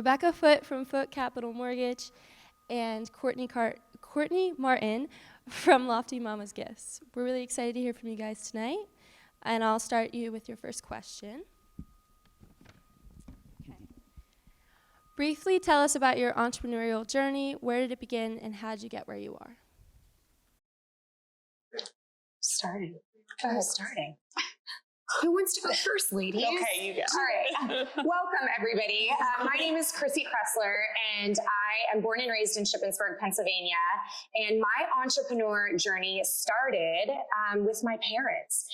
Rebecca Foote from Foote Capital Mortgage, and Courtney Martin from Lofty Mama's Gifts. We're really excited to hear from you guys tonight, and I'll start you with your first question. Okay. Briefly tell us about your entrepreneurial journey. Where did it begin, and how did you get where you are? Starting. Who wants to go first, ladies? Okay, you go. All right. Welcome, everybody. My name is Chrissy Kressler, and I am born and raised in Shippensburg, Pennsylvania. And my entrepreneur journey started with my parents.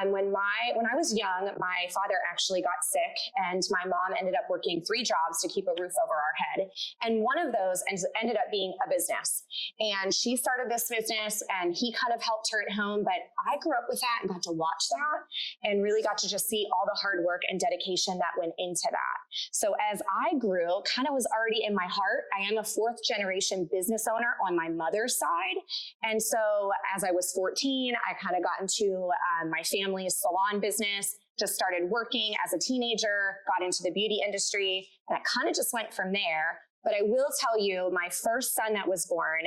When I was young, my father actually got sick, and my mom ended up working 3 jobs to keep a roof over our head. And one of those ended up being a business. And she started this business, and he kind of helped her at home. But I grew up with that and got to watch that, and really got to just see all the hard work and dedication that went into that. So as I grew, kind of was already in my heart. I am a 4th generation business owner on my mother's side. And so as I was 14, I kind of got into my family's salon business, just started working as a teenager, got into the beauty industry, and it kind of just went from there. But I will tell you, my first son that was born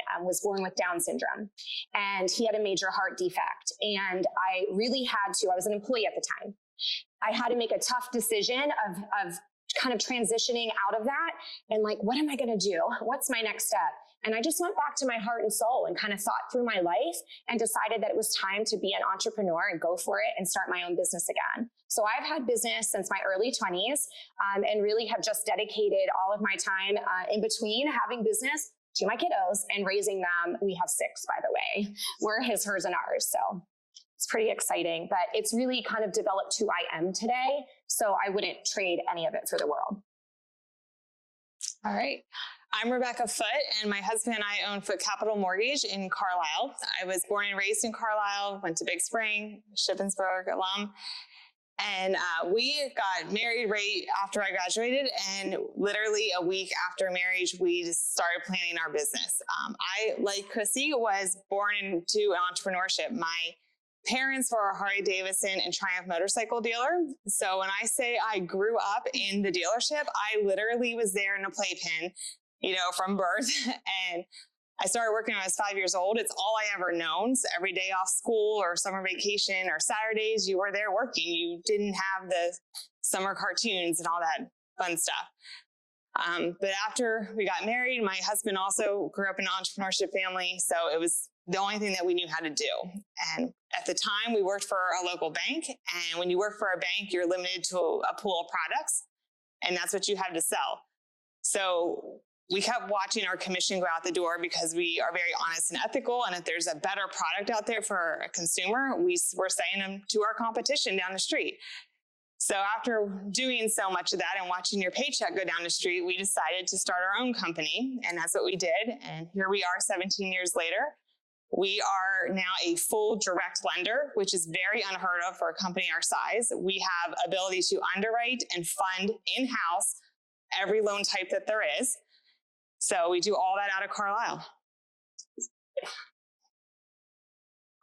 with Down syndrome, and he had a major heart defect. And I really had to, I was an employee at the time. I had to make a tough decision of kind of transitioning out of that and like, what am I going to do? What's my next step? And I just went back to my heart and soul and kind of thought through my life and decided that it was time to be an entrepreneur and go for it and start my own business again. So I've had business since my early 20s and really have just dedicated all of my time in between having business to my kiddos and raising them. We have 6, by the way. We're his, hers, and ours. So it's pretty exciting, but it's really kind of developed who I am today. So I wouldn't trade any of it for the world. All right. I'm Rebecca Foote, and my husband and I own Foote Capital Mortgage in Carlisle. I was born and raised in Carlisle, went to Big Spring, Shippensburg alum, and we got married right after I graduated, and literally a week after marriage, we just started planning our business. I, like Chrissy, was born into entrepreneurship. My parents were a Harley Davidson and Triumph motorcycle dealer. So when I say I grew up in the dealership, I literally was there in a playpen, from birth. And I started working when I was 5 years old. It's all I ever known. So every day off school or summer vacation or Saturdays, you were there working. You didn't have the summer cartoons and all that fun stuff. But after we got married, my husband also grew up in an entrepreneurship family. So it was the only thing that we knew how to do. And at the time, we worked for a local bank. And when you work for a bank, you're limited to a pool of products. And that's what you had to sell. So we kept watching our commission go out the door because we are very honest and ethical. And if there's a better product out there for a consumer, we're saying them to our competition down the street. So after doing so much of that and watching your paycheck go down the street, we decided to start our own company. And that's what we did. And here we are 17 years later. We are now a full direct lender, which is very unheard of for a company our size. We have ability to underwrite and fund in-house every loan type that there is. So we do all that out of Carlisle.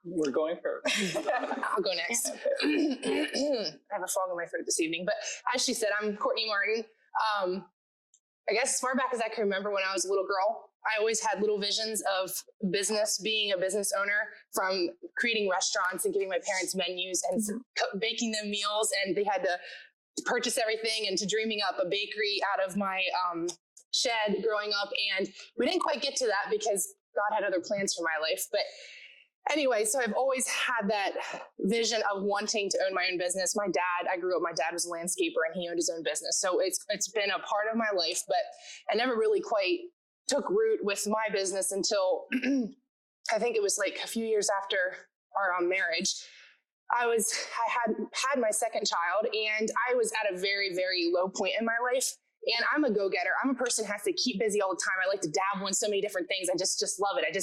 We're going first. I'll go next. I have a frog in my throat this evening, but as she said, I'm Courtney Martin. I guess as far back as I can remember when I was a little girl, I always had little visions of business, being a business owner, from creating restaurants and giving my parents menus and baking them meals, and they had to purchase everything, and to dreaming up a bakery out of my shed growing up. And we didn't quite get to that because God had other plans for my life. But anyway, so I've always had that vision of wanting to own my own business. My dad was a landscaper and he owned his own business. So it's been a part of my life, but I never really quite took root with my business until I think it was like a few years after our marriage. I had my second child, and I was at a very, very low point in my life. And I'm a go-getter. I'm a person who has to keep busy all the time. I like to dabble in so many different things. I just love it.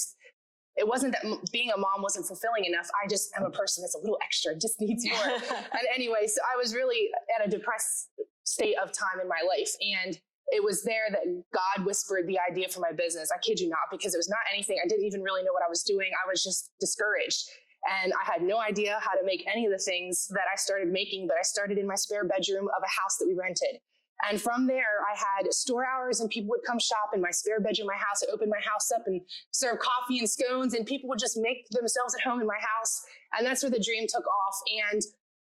It wasn't that being a mom wasn't fulfilling enough. I just am a person that's a little extra, just needs more. And anyway, so I was really at a depressed state of time in my life. And it was there that God whispered the idea for my business. I kid you not, because it was not anything. I didn't even really know what I was doing. I was just discouraged. And I had no idea how to make any of the things that I started making, but I started in my spare bedroom of a house that we rented. And from there, I had store hours and people would come shop in my spare bedroom, my house. I opened my house up and serve coffee and scones, and people would just make themselves at home in my house. And that's where the dream took off. And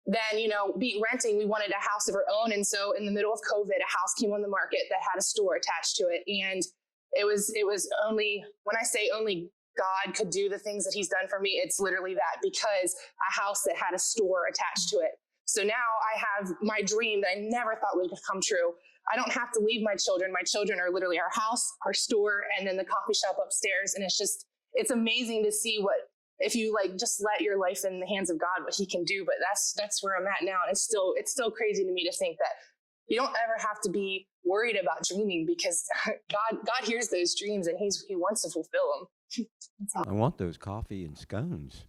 then, beat renting, we wanted a house of our own. And so in the middle of COVID, a house came on the market that had a store attached to it. And it was only, when I say only God could do the things that he's done for me, it's literally that, because a house that had a store attached to it. So now I have my dream that I never thought would come true. I don't have to leave my children. My children are literally our house, our store, and then the coffee shop upstairs. And it's amazing to see if you just let your life in the hands of God, what he can do. But that's where I'm at now. And it's still crazy to me to think that you don't ever have to be worried about dreaming, because God hears those dreams and he wants to fulfill them. I want those coffee and scones.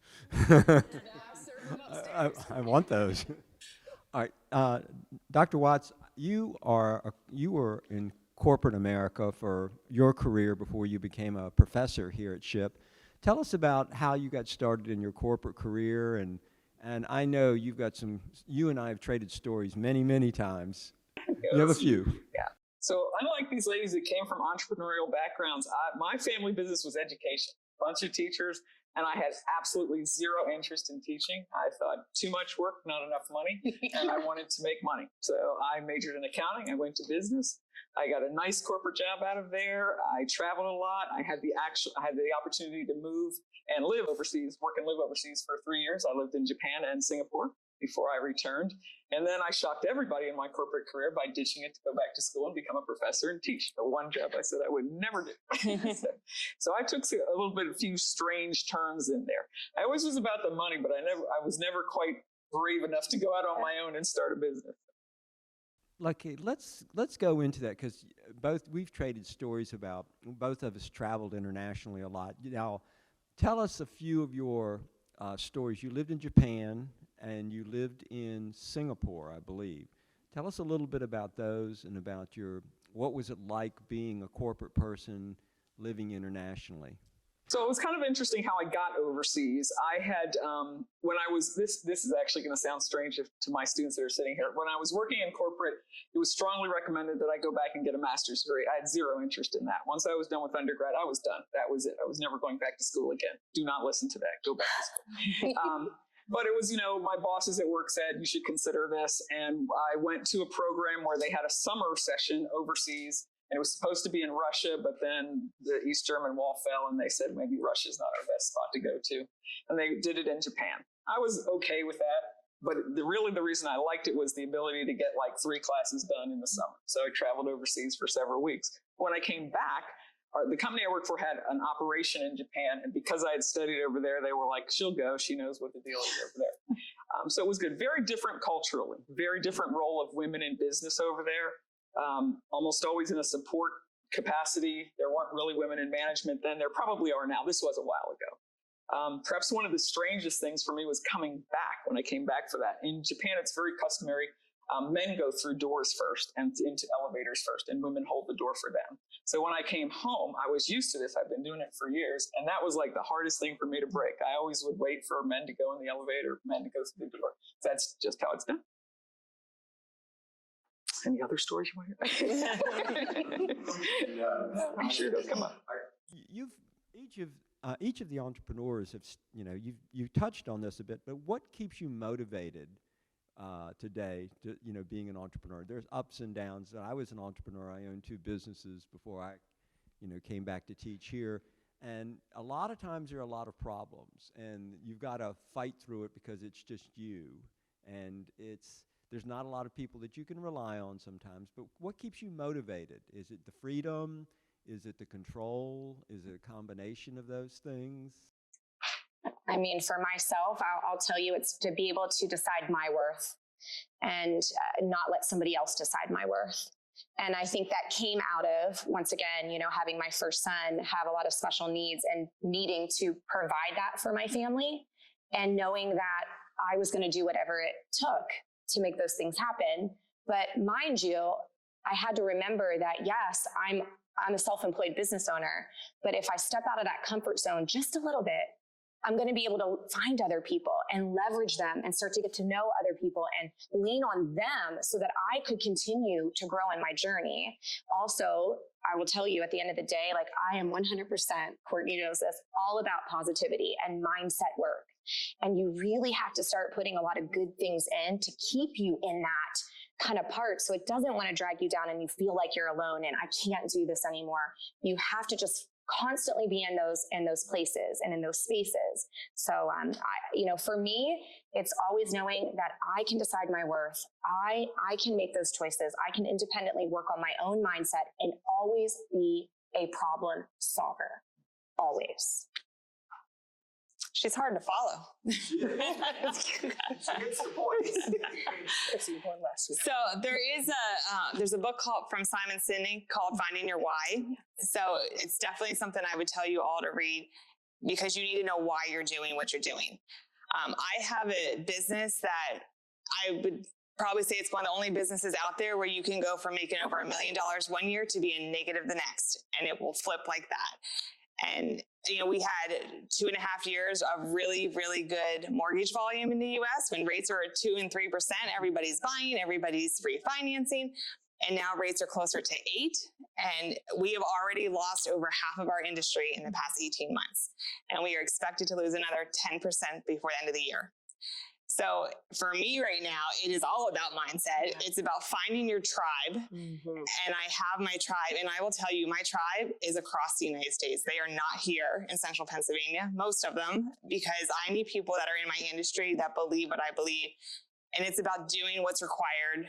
I want those. All right, Dr. Watts, you were in corporate America for your career before you became a professor here at SHIP. Tell us about how you got started in your corporate career, and I know you and I have traded stories many times. You have a few. Yeah. So unlike these ladies that came from entrepreneurial backgrounds, my family business was education. Bunch of teachers, and I had absolutely zero interest in teaching. I thought too much work, not enough money, and I wanted to make money. So I majored in accounting. I went to business. I got a nice corporate job out of there. I traveled a lot. I had the opportunity to move and live overseas, work and live overseas for 3 years. I lived in Japan and Singapore before I returned. And then I shocked everybody in my corporate career by ditching it to go back to school and become a professor and teach. The one job I said I would never do. So I took a few strange turns in there. I always was about the money, but I was never quite brave enough to go out on my own and start a business. Lucky, let's go into that, because we've traded stories about, both of us traveled internationally a lot. Now, tell us a few of your stories. You lived in Japan and you lived in Singapore, I believe. Tell us a little bit about those and about what was it like being a corporate person living internationally? So it was kind of interesting how I got overseas. I had, when I was, this is actually going to sound strange to my students that are sitting here. When I was working in corporate, it was strongly recommended that I go back and get a master's degree. I had zero interest in that. Once I was done with undergrad, I was done. That was it. I was never going back to school again. Do not listen to that. Go back to school. But it was, my bosses at work said, you should consider this. And I went to a program where they had a summer session overseas. And it was supposed to be in Russia, but then the East German wall fell and they said maybe Russia's not our best spot to go to. And they did it in Japan. I was okay with that, but the reason I liked it was the ability to get 3 classes done in the summer. So I traveled overseas for several weeks. When I came back, the company I worked for had an operation in Japan. And because I had studied over there, they were like, she'll go, she knows what the deal is over there. So it was good. Very different culturally, very different role of women in business over there. Almost always in a support capacity. There weren't really women in management then. There probably are now. This was a while ago. Perhaps one of the strangest things for me was coming back when I came back for that. In Japan, it's very customary. Men go through doors first and into elevators first, and women hold the door for them. So when I came home, I was used to this. I've been doing it for years, and that was the hardest thing for me to break. I always would wait for men to go in the elevator, men to go through the door. That's just how it's done. Any other stories you want to hear? I'm sure they'll come up. Each of the entrepreneurs have, you touched on this a bit, but what keeps you motivated today to, being an entrepreneur? There's ups and downs. I was an entrepreneur. I owned 2 businesses before I, came back to teach here. And a lot of times there are a lot of problems, and you've got to fight through it because it's just you, and there's not a lot of people that you can rely on sometimes. But what keeps you motivated? Is it the freedom? Is it the control? Is it a combination of those things? I mean, for myself, I'll tell you, it's to be able to decide my worth and not let somebody else decide my worth. And I think that came out of, once again, having my first son have a lot of special needs and needing to provide that for my family, and knowing that I was going to do whatever it took to make those things happen. But mind you, I had to remember that, yes, I'm a self-employed business owner, but if I step out of that comfort zone just a little bit, I'm going to be able to find other people and leverage them and start to get to know other people and lean on them so that I could continue to grow in my journey. Also, I will tell you at the end of the day, like I am 100%, Courtney knows this, all about positivity and mindset work. And you really have to start putting a lot of good things in to keep you in that kind of part. So it doesn't want to drag you down and you feel like you're alone and I can't do this anymore. You have to just constantly be in those places and in those spaces. So, for me, it's always knowing that I can decide my worth. I can make those choices. I can independently work on my own mindset and always be a problem solver. Always. She's hard to follow. So there's a book from Simon Sinek called Finding Your Why. So it's definitely something I would tell you all to read because you need to know why you're doing what you're doing. I have a business that I would probably say it's one of the only businesses out there where you can go from making over $1 million one year to being negative the next, and it will flip like that. And we had 2.5 years of really, really good mortgage volume in the U.S. When rates are at 2 and 3%, everybody's buying, everybody's refinancing, and now rates are closer to 8. And we have already lost over half of our industry in the past 18 months, and we are expected to lose another 10% before the end of the year. So for me right now, it is all about mindset. It's about finding your tribe. Mm-hmm. And I have my tribe. And I will tell you, my tribe is across the United States. They are not here in central Pennsylvania, most of them, because I need people that are in my industry that believe what I believe. And it's about doing what's required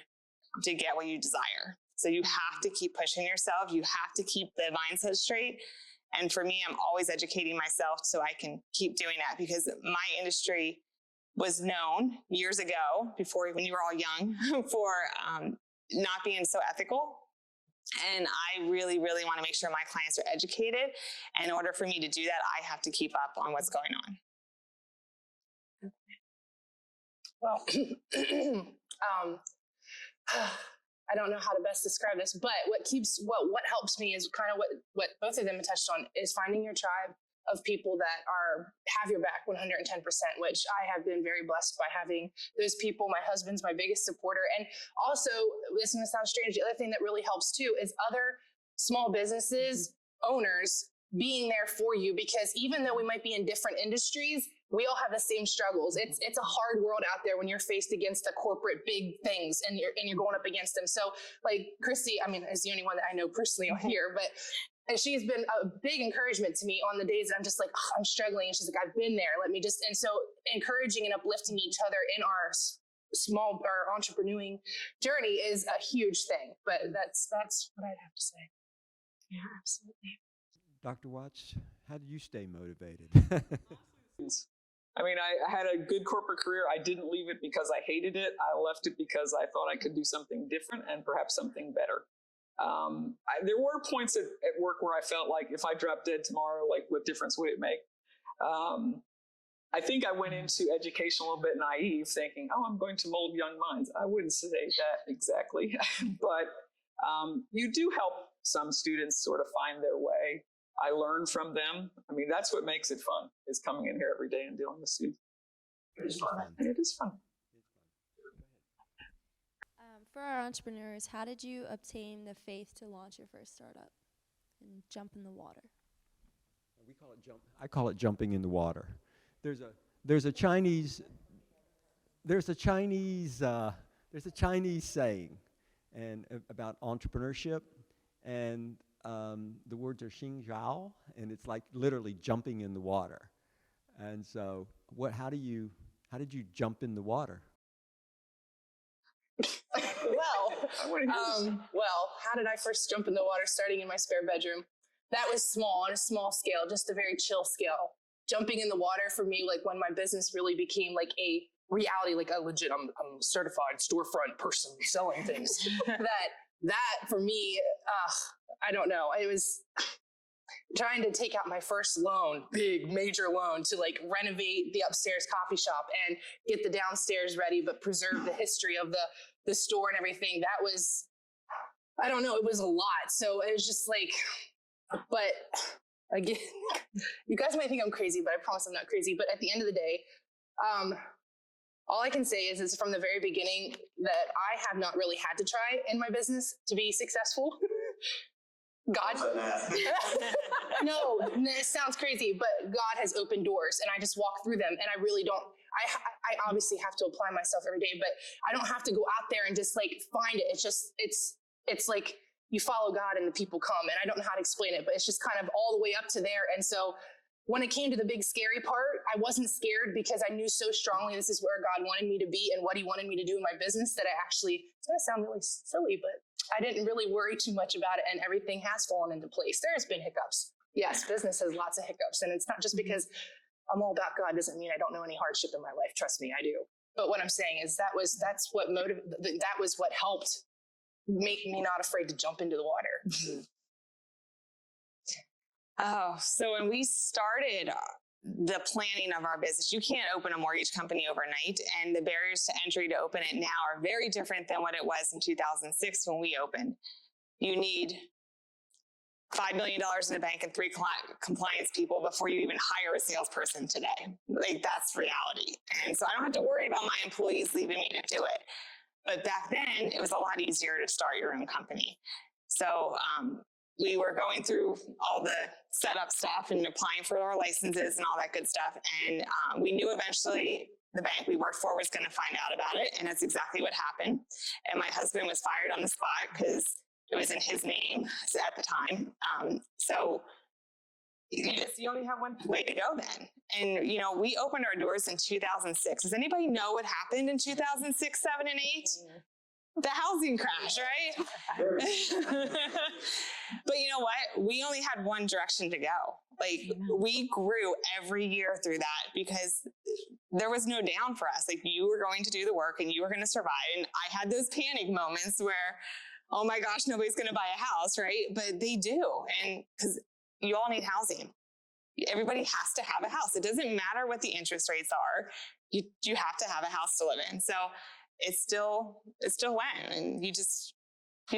to get what you desire. So you have to keep pushing yourself. You have to keep the mindset straight. And for me, I'm always educating myself so I can keep doing that because my industry was known years ago, before when you were all young, for not being so ethical. And I really, really want to make sure my clients are educated. And in order for me to do that, I have to keep up on what's going on. Well, I don't know how to best describe this, but what helps me is kind of what both of them touched on is finding your tribe of people that have your back 110%, which I have been very blessed by having those people. My husband's my biggest supporter. And also, this is going to sound strange, the other thing that really helps too is other small businesses, owners being there for you, because even though we might be in different industries, we all have the same struggles. It's a hard world out there when you're faced against the corporate big things and you're going up against them. So like Christy, is the only one that I know personally on here, and she's been a big encouragement to me on the days that I'm just like, oh, I'm struggling. And she's like, I've been there. And so encouraging and uplifting each other in our entrepreneuring journey is a huge thing. But that's what I'd have to say. Yeah, absolutely. Dr. Watts, how do you stay motivated? I had a good corporate career. I didn't leave it because I hated it. I left it because I thought I could do something different and perhaps something better. There were points at work where I felt like if I dropped dead tomorrow, like what difference would it make? I think I went into education a little bit naive, thinking, oh, I'm going to mold young minds. I wouldn't say that exactly, but you do help some students sort of find their way. I learn from them. That's what makes it fun, is coming in here every day and dealing with students. It is fun. It is fun. For our entrepreneurs, how did you obtain the faith to launch your first startup and jump in the water? We call it I call it jumping in the water. There's a Chinese saying and about entrepreneurship, and the words are xing zhao, and it's like literally jumping in the water. And so, how did you jump in the water? How did I first jump in the water? Starting in my spare bedroom. That was small, on a small scale, just a very chill scale. Jumping in the water for me, like when my business really became like a reality, like a legit, I'm a certified storefront person selling things. that for me, I don't know. It was trying to take out my first loan, big major loan, to like renovate the upstairs coffee shop and get the downstairs ready, but preserve the history of the store and everything. That was, I don't know, it was a lot. So it was just like, but again, you guys might think I'm crazy, but I promise I'm not crazy. But at the end of the day, all I can say is from the very beginning that I have not really had to try in my business to be successful. God, no, it sounds crazy, but God has opened doors and I just walk through them, and I really don't, I obviously have to apply myself every day, but I don't have to go out there and just like find it. It's just, it's like you follow God and the people come, and I don't know how to explain it, but it's just kind of all the way up to there. And so when it came to the big scary part, I wasn't scared because I knew so strongly this is where God wanted me to be and what he wanted me to do in my business that it's going to sound really silly, but I didn't really worry too much about it, and everything has fallen into place. There's been hiccups. Yes, business has lots of hiccups, and it's not just because I'm all about God doesn't mean I don't know any hardship in my life. Trust me, I do. But what I'm saying is that was what helped make me not afraid to jump into the water. Oh, so when we started the planning of our business, you can't open a mortgage company overnight, and the barriers to entry to open it now are very different than what it was in 2006 when we opened. You need $5 million in the bank and 3 compliance people before you even hire a salesperson today. Like, that's reality. And so I don't have to worry about my employees leaving me to do it. But back then, it was a lot easier to start your own company. So we were going through all the setup stuff and applying for our licenses and all that good stuff. And we knew eventually the bank we worked for was going to find out about it. And that's exactly what happened. And my husband was fired on the spot because it was in his name at the time. So you only have one way to go then. And, you know, we opened our doors in 2006. Does anybody know what happened in 2006, 7, and 8? The housing crash, right? But you know what? We only had one direction to go. Like, we grew every year through that because there was no down for us. Like, you were going to do the work and you were going to survive. And I had those panic moments where, oh my gosh, nobody's going to buy a house, right? But they do. And because you all need housing. Everybody has to have a house. It doesn't matter what the interest rates are. You have to have a house to live in. So it still went, and you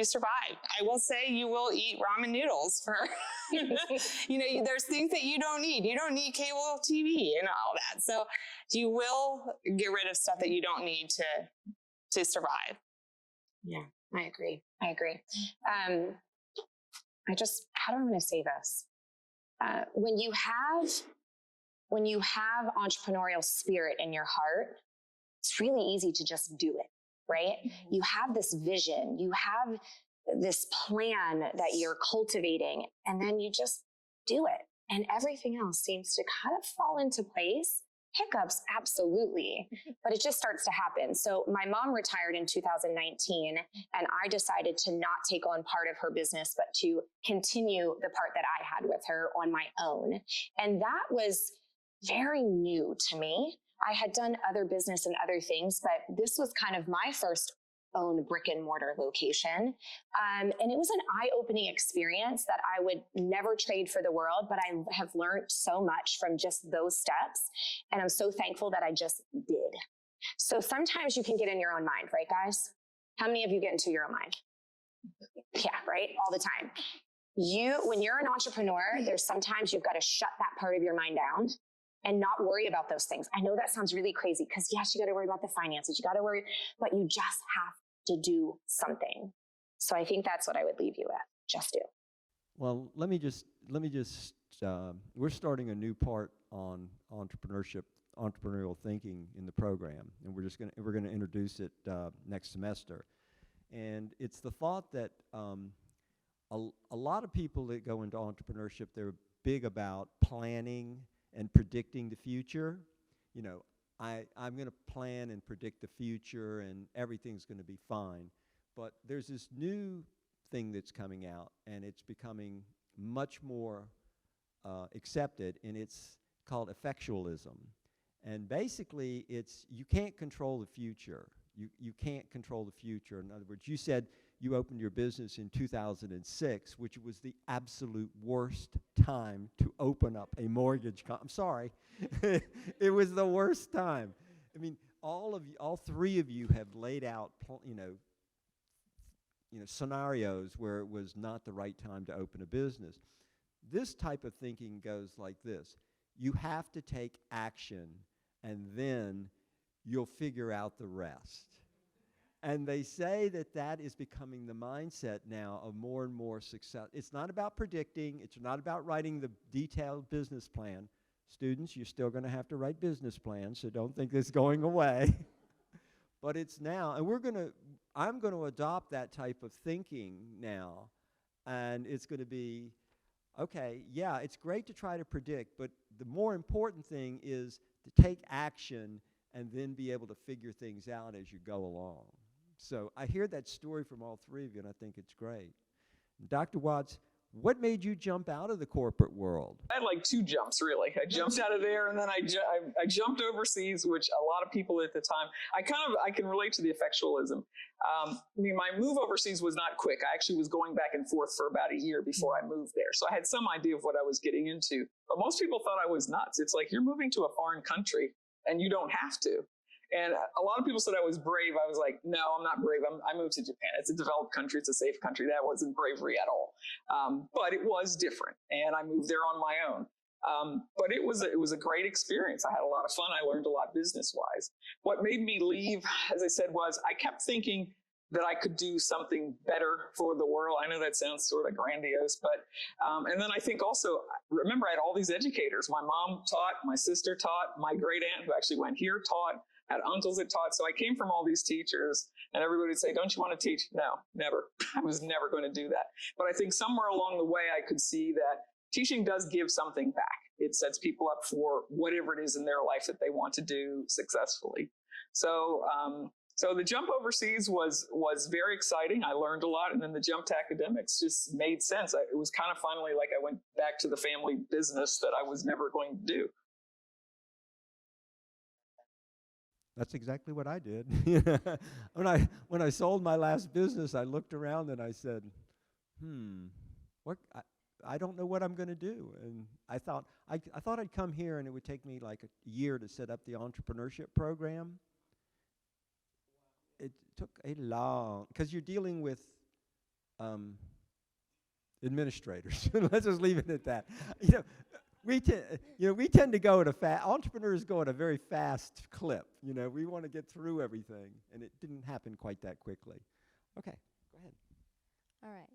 survive. I will say you will eat ramen noodles for, there's things that you don't need. You don't need cable TV and all that. So you will get rid of stuff that you don't need to survive. Yeah, I agree. How do I want to say this? When you have entrepreneurial spirit in your heart, it's really easy to just do it, right? Mm-hmm. You have this vision, you have this plan that you're cultivating, and then you just do it. And everything else seems to kind of fall into place. Hiccups, absolutely, but it just starts to happen. So my mom retired in 2019, and I decided to not take on part of her business, but to continue the part that I had with her on my own. And that was very new to me. I had done other business and other things, but this was kind of my first own brick and mortar location. And it was an eye-opening experience that I would never trade for the world, but I have learned so much from just those steps. And I'm so thankful that I just did. So sometimes you can get in your own mind, right, guys? How many of you get into your own mind? Yeah, right? All the time. When you're an entrepreneur, there's sometimes you've got to shut that part of your mind down and not worry about those things. I know that sounds really crazy because yes, you got to worry about the finances, you got to worry, but you just have to do something. So I think that's what I would leave you with. Just do. Well, let me just, we're starting a new part on entrepreneurial thinking in the program, and we're going to introduce it next semester. And it's the thought that a lot of people that go into entrepreneurship, they're big about planning and predicting the future. You know, I'm going to plan and predict the future and everything's going to be fine. But there's this new thing that's coming out, and it's becoming much more accepted, and it's called effectualism. And basically, it's you can't control the future. You can't control the future. In other words, you said you opened your business in 2006, which was the absolute worst time to open up a mortgage company. I'm sorry. It was the worst time. I mean, all three of you have laid out, scenarios where it was not the right time to open a business. this type of thinking goes like this. You have to take action, and then you'll figure out the rest. And they say that that is becoming the mindset now of more and more success. It's not about predicting. It's not about writing the detailed business plan. Students, you're still going to have to write business plans, so don't think it's going away. But it's now, and I'm going to adopt that type of thinking now, and it's going to be, okay, yeah, it's great to try to predict, but the more important thing is to take action and then be able to figure things out as you go along. So I hear that story from all three of you, and I think it's great. Dr. Watts, what made you jump out of the corporate world? I had like two jumps, really. I jumped out of there, and then I jumped overseas, which a lot of people at the time, I can relate to the effectualism. I mean, my move overseas was not quick. I actually was going back and forth for about a year before I moved there. So I had some idea of what I was getting into. But most people thought I was nuts. It's like, you're moving to a foreign country, and you don't have to. And a lot of people said I was brave. I was like, no, I'm not brave. I moved to Japan. It's a developed country. It's a safe country. That wasn't bravery at all. But it was different. And I moved there on my own. But it was a great experience. I had a lot of fun. I learned a lot business-wise. What made me leave, as I said, was I kept thinking that I could do something better for the world. I know that sounds sort of grandiose, but, and then I think also, remember, I had all these educators. My mom taught, my sister taught, my great aunt who actually went here taught, had uncles that taught. So I came from all these teachers, and everybody would say, don't you want to teach? No, never. I was never going to do that. But I think somewhere along the way, I could see that teaching does give something back. It sets people up for whatever it is in their life that they want to do successfully. So, so the jump overseas was very exciting. I learned a lot, and then the jump to academics just made sense. It was kind of finally like I went back to the family business that I was never going to do. That's exactly what I did. When I sold my last business, I looked around and I said, I don't know what I'm going to do. And I thought I'd come here and it would take me like a year to set up the entrepreneurship program. It took a long, because you're dealing with administrators. Let's just leave it at that. We tend to go at entrepreneurs go at a very fast clip. We want to get through everything, and it didn't happen quite that quickly. Okay, go ahead. All right.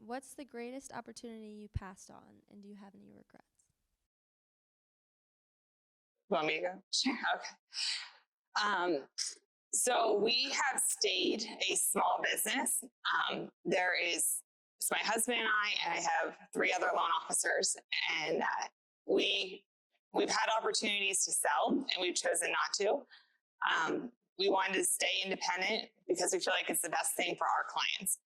What's the greatest opportunity you passed on, and do you have any regrets? Want me to go? Sure. Okay. So we have stayed a small business. It's my husband and I have 3 other loan officers, and we've had opportunities to sell, and we've chosen not to. We wanted to stay independent because we feel like it's the best thing for our clients.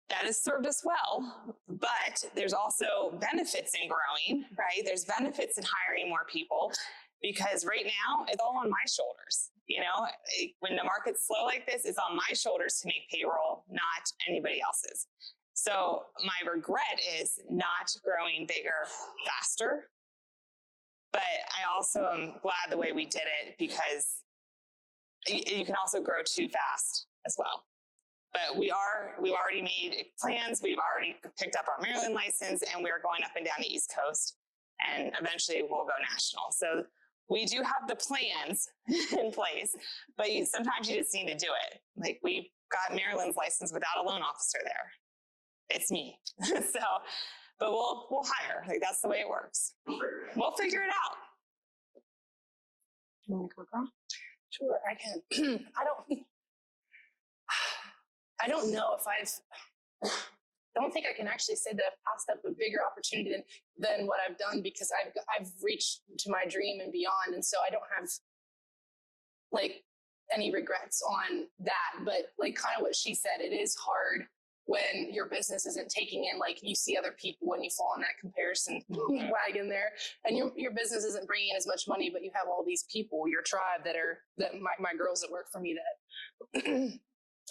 That has served us well, but there's also benefits in growing, right? There's benefits in hiring more people, because right now it's all on my shoulders. When the market's slow like this, it's on my shoulders to make payroll, not anybody else's. So my regret is not growing bigger faster, but I also am glad the way we did it, because you can also grow too fast as well. But we've already made plans. We've already picked up our Maryland license, and we're going up and down the East Coast, and eventually we'll go national. So we do have the plans in place, but sometimes you just need to do it. Like, we got Maryland's license without a loan officer there. It's me. But we'll hire. Like, that's the way it works. We'll figure it out. You want to go, girl? Sure, I can. I don't know if don't think I can actually say that I've passed up a bigger opportunity than what I've done, because I've reached to my dream and beyond. And so I don't have like any regrets on that. But like kind of what she said, it is hard when your business isn't taking in, like, you see other people when you fall in that comparison wagon there, and your business isn't bringing in as much money, but you have all these people, your tribe that my girls that work for me that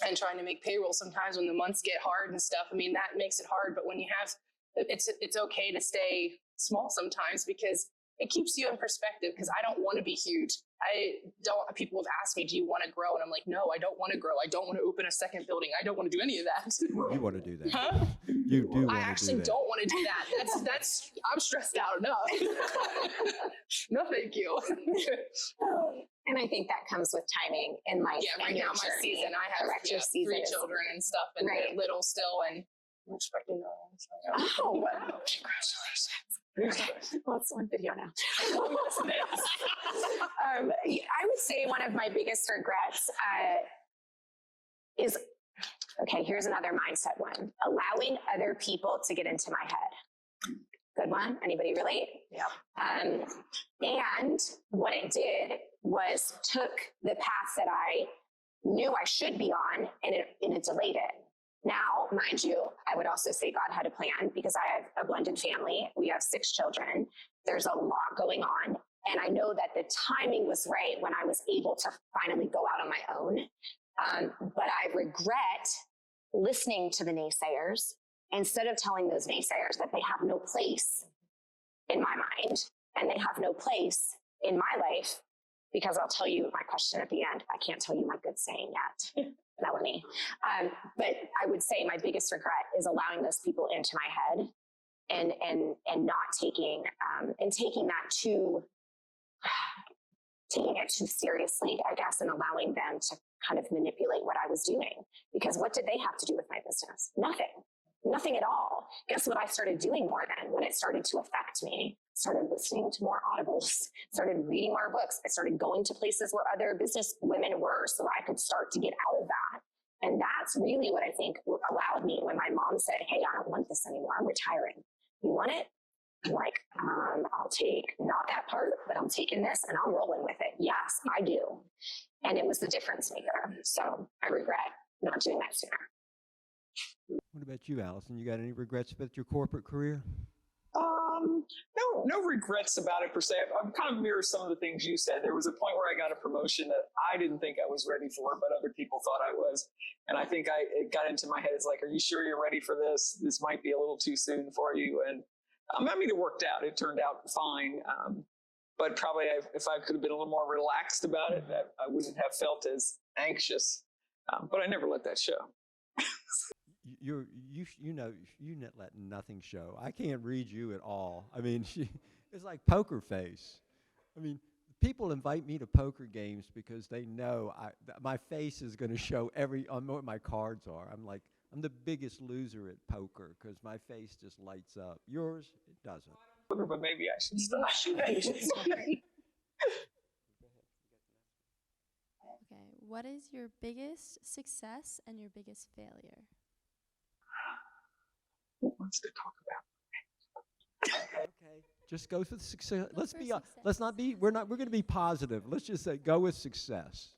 and trying to make payroll sometimes when the months get hard and stuff. I mean, that makes it hard. But when you have, it's okay to stay small sometimes, because it keeps you in perspective because I don't want to be huge. People have asked me, do you want to grow? And I'm like, no, I don't want to grow. I don't want to open a second building. I don't want to do any of that. You want to do that. Huh? You do. I actually don't want to do that. That's I'm stressed out enough. No, thank you. And I think that comes with timing in life. Yeah, right and now your my journey. season, I have Correct, your season 3 is- children and stuff, and Right. they're little still, and I'm expecting no one. So, Oh, wow. congratulations. Well, it's on video now. I would say one of my biggest regrets is, okay, here's another mindset one. Allowing other people to get into my head. Good one. Anybody relate? Yeah. And what it did was took the path that I knew I should be on and it delayed it. Now, mind you, I would also say God had a plan because I have a blended family. We have 6 children. There's a lot going on. And I know that the timing was right when I was able to finally go out on my own. But I regret listening to the naysayers instead of telling those naysayers that they have no place in my mind and they have no place in my life, because I'll tell you my question at the end. I can't tell you my good saying yet. Melanie. But I would say my biggest regret is allowing those people into my head and not taking and taking it too seriously, I guess, and allowing them to kind of manipulate what I was doing. Because what did they have to do with my business? Nothing at all. Guess what I started doing more then when it started to affect me? Started listening to more audibles, started reading more books. I started going to places where other business women were so I could start to get out of that. And that's really what I think allowed me when my mom said, hey, I don't want this anymore. I'm retiring. You want it? I'm like, I'll take not that part, but I'm taking this and I'm rolling with it. Yes, I do. And it was the difference maker. So I regret not doing that sooner. What about you, Allison? You got any regrets about your corporate career? No regrets about it per se. I'm kind of mirror some of the things you said. There was a point where I got a promotion that I didn't think I was ready for, but other people thought I was. And I think it got into my head. It's like, are you sure you're ready for this? This might be a little too soon for you. And I mean, it worked out. It turned out fine. But probably if I could have been a little more relaxed about it, I wouldn't have felt as anxious. But I never let that show. You let nothing show. I can't read you at all. I mean, it's like poker face. I mean, people invite me to poker games because they know my face is going to show on what my cards are. I'm the biggest loser at poker because my face just lights up. Yours, it doesn't. But maybe I should stop. Okay, what is your biggest success and your biggest failure? Who wants to talk about? Okay, just go with success. Go Let's for be. success. Let's not be. We're going to be positive. Let's just say go with success.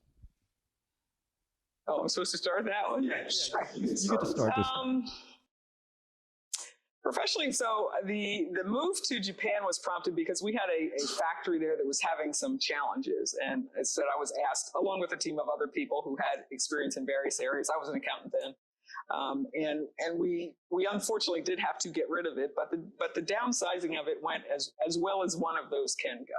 Oh, I'm supposed to start that one? Yeah, you get to start this one. Professionally, so the move to Japan was prompted because we had a factory there that was having some challenges. And so I was asked, along with a team of other people who had experience in various areas. I was an accountant then. And we unfortunately did have to get rid of it, but the downsizing of it went as well as one of those can go.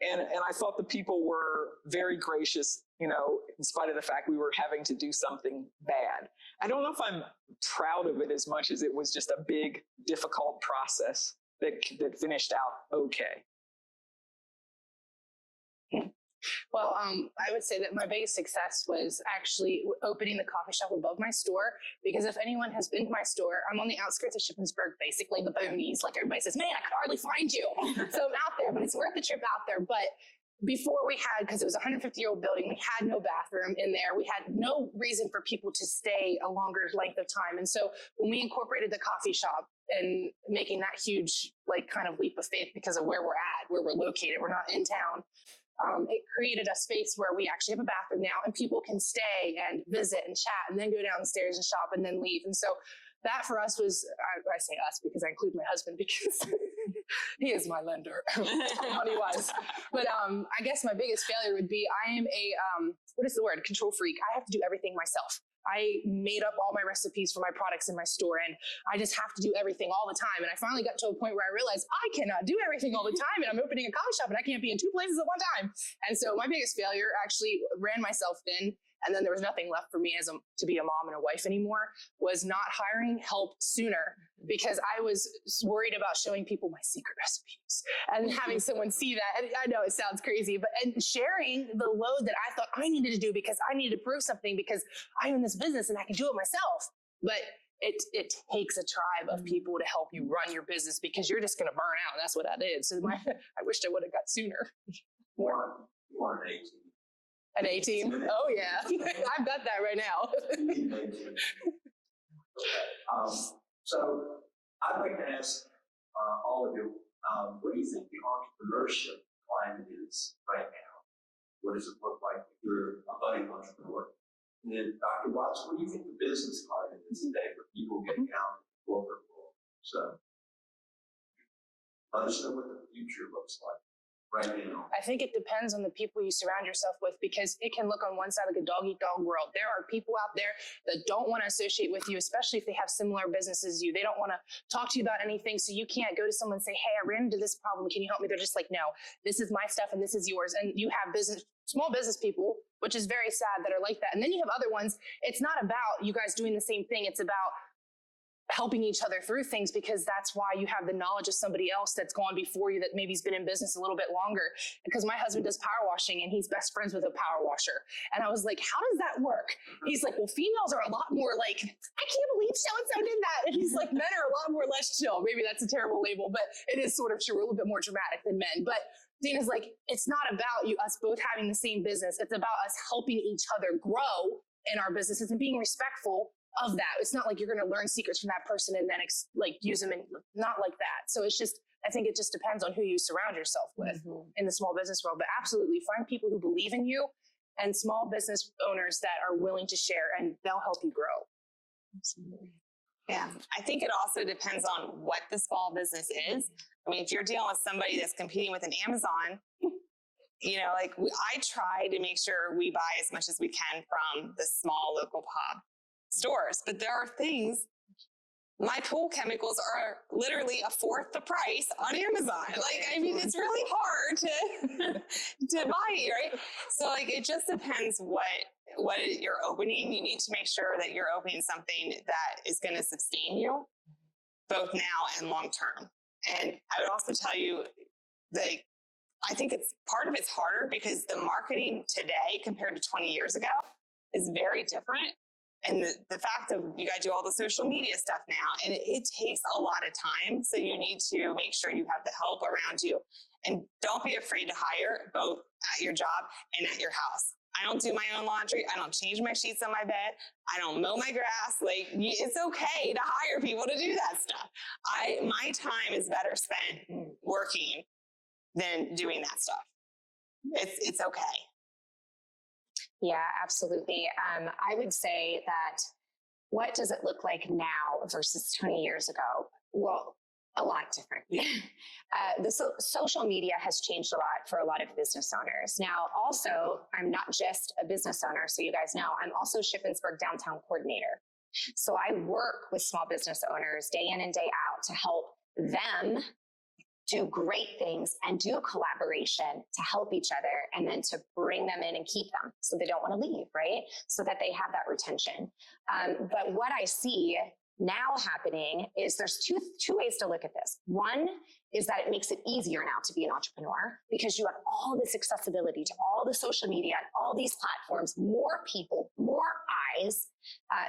And I thought the people were very gracious, in spite of the fact we were having to do something bad. I don't know if I'm proud of it as much as it was just a big, difficult process that finished out okay. Well, I would say that my biggest success was actually opening the coffee shop above my store, because if anyone has been to my store, I'm on the outskirts of Shippensburg, basically the boonies. Like everybody says, man, I could hardly find you. So I'm out there, but it's worth the trip out there. But before we had, because it was a 150-year-old building, we had no bathroom in there. We had no reason for people to stay a longer length of time. And so when we incorporated the coffee shop and making that huge, kind of leap of faith because of where we're at, where we're located, we're not in town. It created a space where we actually have a bathroom now and people can stay and visit and chat and then go downstairs and shop and then leave. And so that for us was, I say us because I include my husband because he is my lender, money-wise. But I guess my biggest failure would be I am a, control freak. I have to do everything myself. I made up all my recipes for my products in my store, and I just have to do everything all the time. And I finally got to a point where I realized I cannot do everything all the time, and I'm opening a coffee shop and I can't be in 2 places at one time. And so my biggest failure actually ran myself thin. And then there was nothing left for me to be a mom and a wife anymore, was not hiring help sooner, because I was worried about showing people my secret recipes and having someone see that. And I know it sounds crazy, and sharing the load that I thought I needed to do because I needed to prove something because I own this business and I can do it myself. But it takes a tribe of people to help you run your business, because you're just going to burn out. And that's what I did. So I wished I would have got sooner. An A-team? Oh, yeah. I've got that right now. So I'd like to ask all of you, what do you think the entrepreneurship climate is right now? What does it look like if you're a budding entrepreneur? And then Dr. Watts, what do you think the business climate is today for people getting out in the corporate world? So let us know what the future looks like right now. I think it depends on the people you surround yourself with, because it can look on one side like a dog-eat-dog world. There are people out there that don't want to associate with you, especially if they have similar businesses as you. They don't want to talk to you about anything, so you can't go to someone and say, hey, I ran into this problem. Can you help me? They're just like, no, this is my stuff and this is yours. And you have small business people, which is very sad, that are like that. And then you have other ones. It's not about you guys doing the same thing. It's about helping each other through things, because that's why you have the knowledge of somebody else that's gone before you, that maybe has been in business a little bit longer. Because my husband does power washing and he's best friends with a power washer. And I was like, how does that work? He's like, well, females are a lot more like, I can't believe so-and-so did that. And he's like, men are a lot more less chill. Maybe that's a terrible label, but it is sort of true. We're a little bit more dramatic than men. But Dana's like, it's not about us both having the same business. It's about us helping each other grow in our businesses and being respectful of that. It's not like you're going to learn secrets from that person and then use them, and not like that. So it's just, I think it just depends on who you surround yourself with in the small business world. But absolutely find people who believe in you and small business owners that are willing to share, and they'll help you grow. Absolutely. Yeah, I think it also depends on what the small business is. I mean, if you're dealing with somebody that's competing with an Amazon, I try to make sure we buy as much as we can from the small local pub stores. But there are things, my pool chemicals are literally a fourth the price on Amazon. It's really hard to buy, right? So it just depends what you're opening. You need to make sure that you're opening something that is going to sustain you both now and long term. And I would also tell you that I think part of it's harder because the marketing today compared to 20 years ago is very different. And the fact that you guys do all the social media stuff now, and it takes a lot of time. So you need to make sure you have the help around you, and don't be afraid to hire, both at your job and at your house. I don't do my own laundry. I don't change my sheets on my bed. I don't mow my grass. It's okay to hire people to do that stuff. My time is better spent working than doing that stuff. It's okay. Yeah, absolutely. I would say that what does it look like now versus 20 years ago? Well, a lot different. Social media has changed a lot for a lot of business owners. Now, also, I'm not just a business owner, so you guys know, I'm also Shippensburg Downtown Coordinator. So I work with small business owners day in and day out to help them do great things and do collaboration to help each other, and then to bring them in and keep them so they don't want to leave, right? So that they have that retention. But what I see now happening is there's two ways to look at this. One is that it makes it easier now to be an entrepreneur because you have all this accessibility to all the social media and all these platforms, more people, more eyes.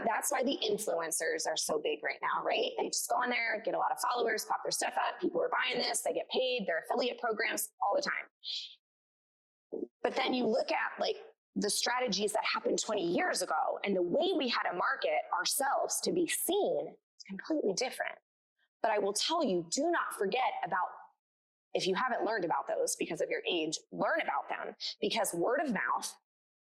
That's why the influencers are so big right now, right? They just go on there, get a lot of followers, pop their stuff up. People are buying this, they get paid, their affiliate programs all the time. But then you look at the strategies that happened 20 years ago and the way we had to market ourselves to be seen is completely different. But I will tell you, do not forget about, if you haven't learned about those because of your age, learn about them, because word of mouth,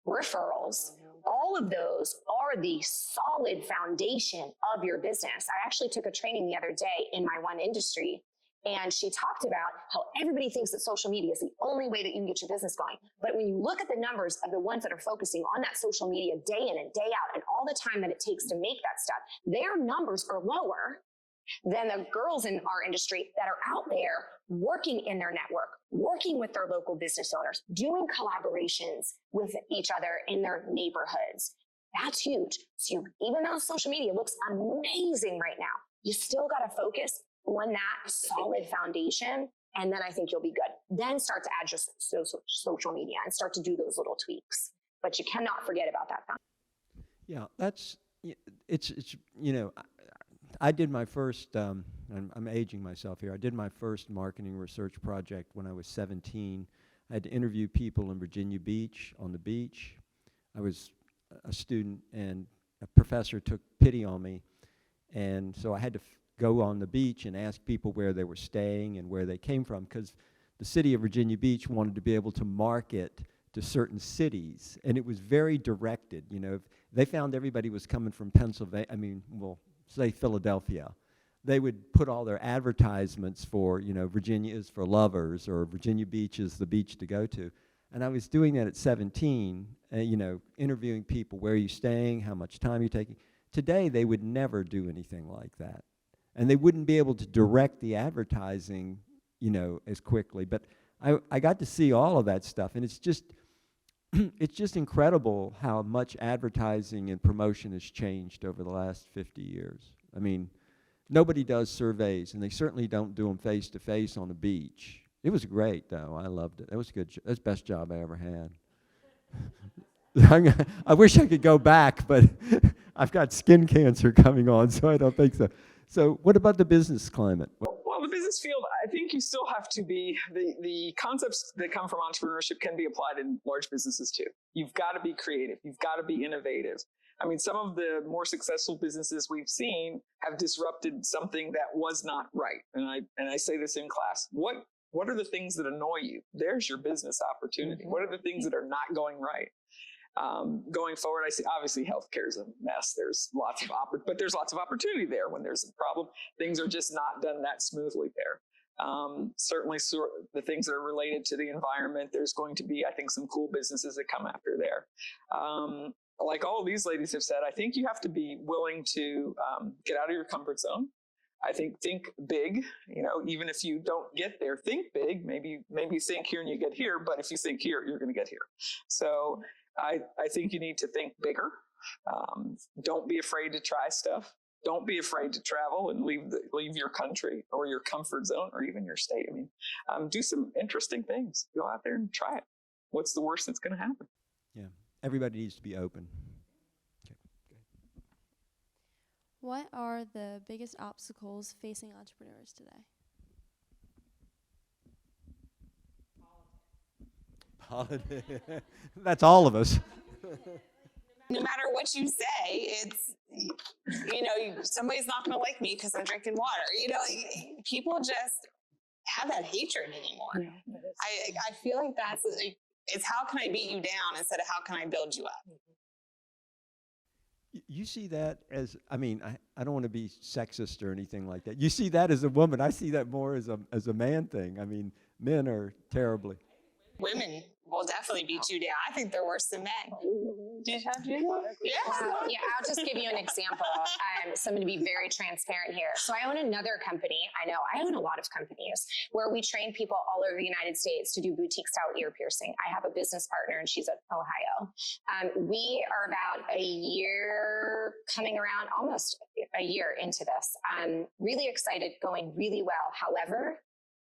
referrals, all of those are the solid foundation of your business. I actually took a training the other day in my one industry, And she talked about how everybody thinks that social media is the only way that you can get your business going. But when you look at the numbers of the ones that are focusing on that social media day in and day out and all the time that it takes to make that stuff, their numbers are lower than the girls in our industry that are out there working in their network, working with their local business owners, doing collaborations with each other in their neighborhoods. That's huge. So even though social media looks amazing right now, you still got to focus on that solid foundation. And then I think you'll be good. Then start to add just social media and start to do those little tweaks. But you cannot forget about that foundation. Yeah, it's you know, I did my first, I'm aging myself here. I did my first marketing research project when I was 17. I had to interview people in Virginia Beach on the beach. I was a student and a professor took pity on me. And so I had to go on the beach and ask people where they were staying and where they came from, because the city of Virginia Beach wanted to be able to market to certain cities. And it was very directed. You know, if they found everybody was coming from Pennsylvania, say Philadelphia, they would put all their advertisements for, you know, Virginia is for lovers or Virginia Beach is the beach to go to. And I was doing that at 17, you know, interviewing people, where are you staying, how much time are you taking. Today, they would never do anything like that. And they wouldn't be able to direct the advertising, you know, as quickly. But I got to see all of that stuff, and it's just it's just incredible how much advertising and promotion has changed over the last 50 years. I mean, nobody does surveys, and they certainly don't do them face-to-face on the beach. It was great, though. I loved it. That was good. That's the best job I ever had. I wish I could go back, but I've got skin cancer coming on, so I don't think so. So what about the business climate? Well, the business field, I think you still have to be, the concepts that come from entrepreneurship can be applied in large businesses too. You've got to be creative. You've got to be innovative. I mean, some of the more successful businesses we've seen have disrupted something that was not right. And I say this in class. What are the things that annoy you? There's your business opportunity. What are the things that are not going right? Going forward, I see obviously healthcare is a mess. There's lots of but there's lots of opportunity there. When there's a problem, things are just not done that smoothly there. Certainly, the things that are related to the environment, there's going to be, I think, some cool businesses that come after there. Like all of these ladies have said, I think you have to be willing to get out of your comfort zone. I think big, you know, even if you don't get there, think big. Maybe think here and you get here, but if you think here, you're going to get here. So I think you need to think bigger. Don't be afraid to try stuff. Don't be afraid to travel and leave your country or your comfort zone or even your state. I mean, do some interesting things. Go out there and try it. What's the worst that's going to happen? Yeah, everybody needs to be open. Okay. What are the biggest obstacles facing entrepreneurs today? Politics. That's all of us. No matter what you say, it's, you know, somebody's not going to like me because I'm drinking water. You know, people just have that hatred anymore. I feel like it's how can I beat you down instead of how can I build you up? You see that as, I mean, I don't want to be sexist or anything like that. You see that as a woman. I see that more as a man thing. I mean, men are terribly. Women will definitely beat you down. I think they're worse than men. Yeah, I'll just give you an example. So I'm going to be very transparent here. So I own another company. I own a lot of companies where we train people all over the United States to do boutique style ear piercing. I have a business partner and she's in Ohio. We are about a year coming around, almost a year into this. Really excited, going really well. However,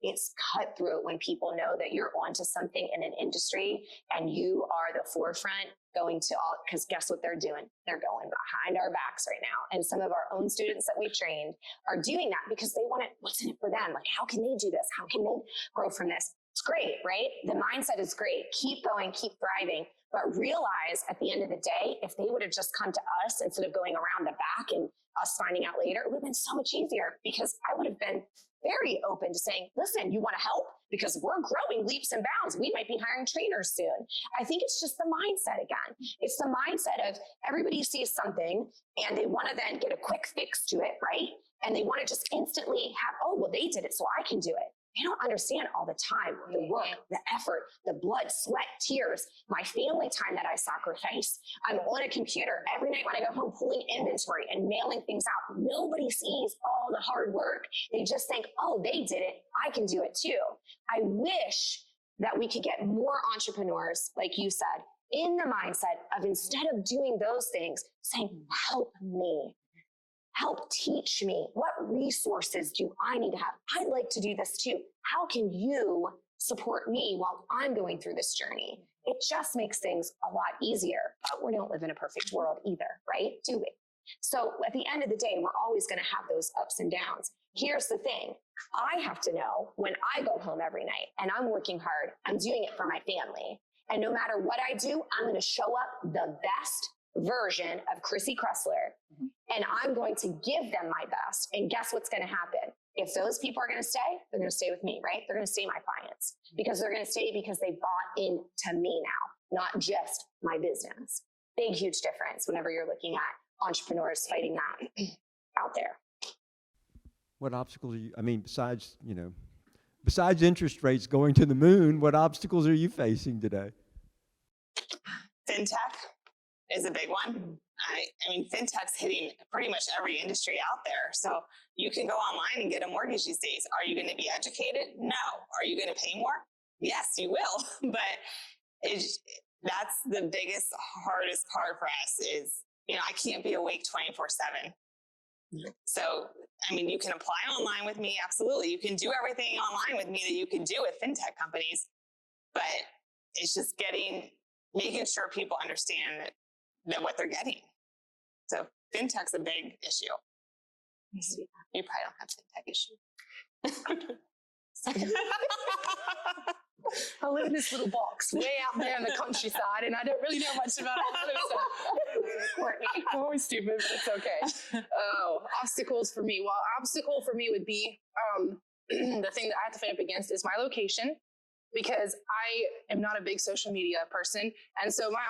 it's cutthroat when people know that you're onto something in an industry and you are the forefront going to all, because guess what they're doing? They're going behind our backs right now. And some of our own students that we've trained are doing that because they want it. What's in it for them? Like, how can they do this? How can they grow from this? It's great, right? The mindset is great. Keep going, keep thriving. But realize at the end of the day, if they would have just come to us instead of going around the back and us finding out later, it would have been so much easier because I would have been very open to saying, listen, you want to help? Because we're growing leaps and bounds. We might be hiring trainers soon. I think it's just the mindset again. It's the mindset of everybody sees something and they want to then get a quick fix to it, right? and they want to just instantly have, oh, well, they did it, so I can do it. They don't understand all the time, the work, the effort, the blood, sweat, tears, my family time that I sacrifice. I'm on a computer every night when I go home, pulling inventory and mailing things out. Nobody sees all the hard work. They just think, oh, they did it, I can do it too. I wish that we could get more entrepreneurs, like you said, in the mindset of, instead of doing those things, saying, help me. Help teach me. What resources do I need to have? I'd like to do this too. How can you support me while I'm going through this journey? It just makes things a lot easier. But we don't live in a perfect world either, right? Do we? So at the end of the day, we're always going to have those ups and downs. Here's the thing. I have to know when I go home every night and I'm working hard, I'm doing it for my family. And no matter what I do, I'm going to show up the best version of Chrissy Kressler, and I'm going to give them my best. And guess what's going to happen? If those people are going to stay, they're going to stay with me, right? They're going to stay my clients, because they're going to stay because they bought into me now, not just my business. Big, huge difference whenever you're looking at entrepreneurs fighting that out there. What obstacles are you, I mean, besides interest rates going to the moon, what obstacles are you facing today? Fintech is a big one. I mean, fintech's hitting pretty much every industry out there. So you can go online and get a mortgage these days. Are you going to be educated? No. Are you going to pay more? Yes, you will. But that's the biggest, hardest part for us is, I can't be awake 24/7. So, I mean, you can apply online with me. Absolutely. You can do everything online with me that you can do with fintech companies, but it's just making sure people understand that what they're getting. So fintech's a big issue. You probably don't have fintech issue. I live in this little box way out there in the countryside, and I don't really know much about all this stuff. I'm always stupid, but it's okay. Oh, obstacles for me. Well, obstacle for me would be the thing that I have to fight up against is my location, because I am not a big social media person. And so my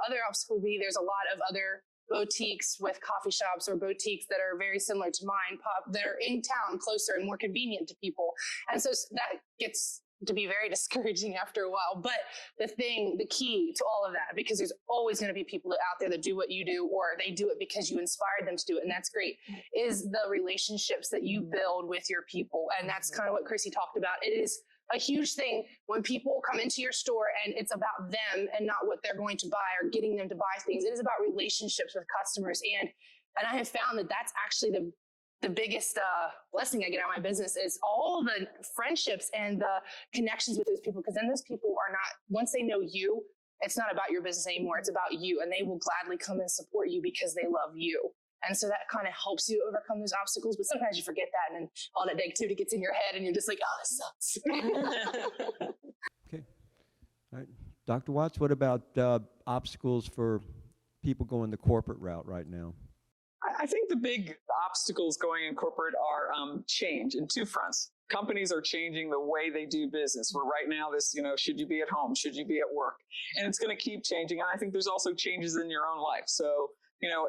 other obstacle would be, there's a lot of other boutiques with coffee shops or boutiques that are very similar to mine, that are in town, closer and more convenient to people. And so that gets to be very discouraging after a while. But the key to all of that, because there's always going to be people out there that do what you do, or they do it because you inspired them to do it, and that's great, is the relationships that you build with your people. And that's kind of what Chrissy talked about. It is a huge thing when people come into your store and it's about them and not what they're going to buy or getting them to buy things. It is about relationships with customers. And I have found that that's actually the biggest blessing I get out of my business, is all the friendships and the connections with those people. Because then those people are not, once they know you, it's not about your business anymore. It's about you, and they will gladly come and support you because they love you. And so that kind of helps you overcome those obstacles. But sometimes you forget that, and then all that negativity gets in your head and you're just like, oh, this sucks. Okay. All right. Dr. Watts, what about obstacles for people going the corporate route right now? I think the big obstacles going in corporate are change in two fronts. Companies are changing the way they do business. Where right now this, should you be at home? Should you be at work? And it's going to keep changing. And I think there's also changes in your own life. So,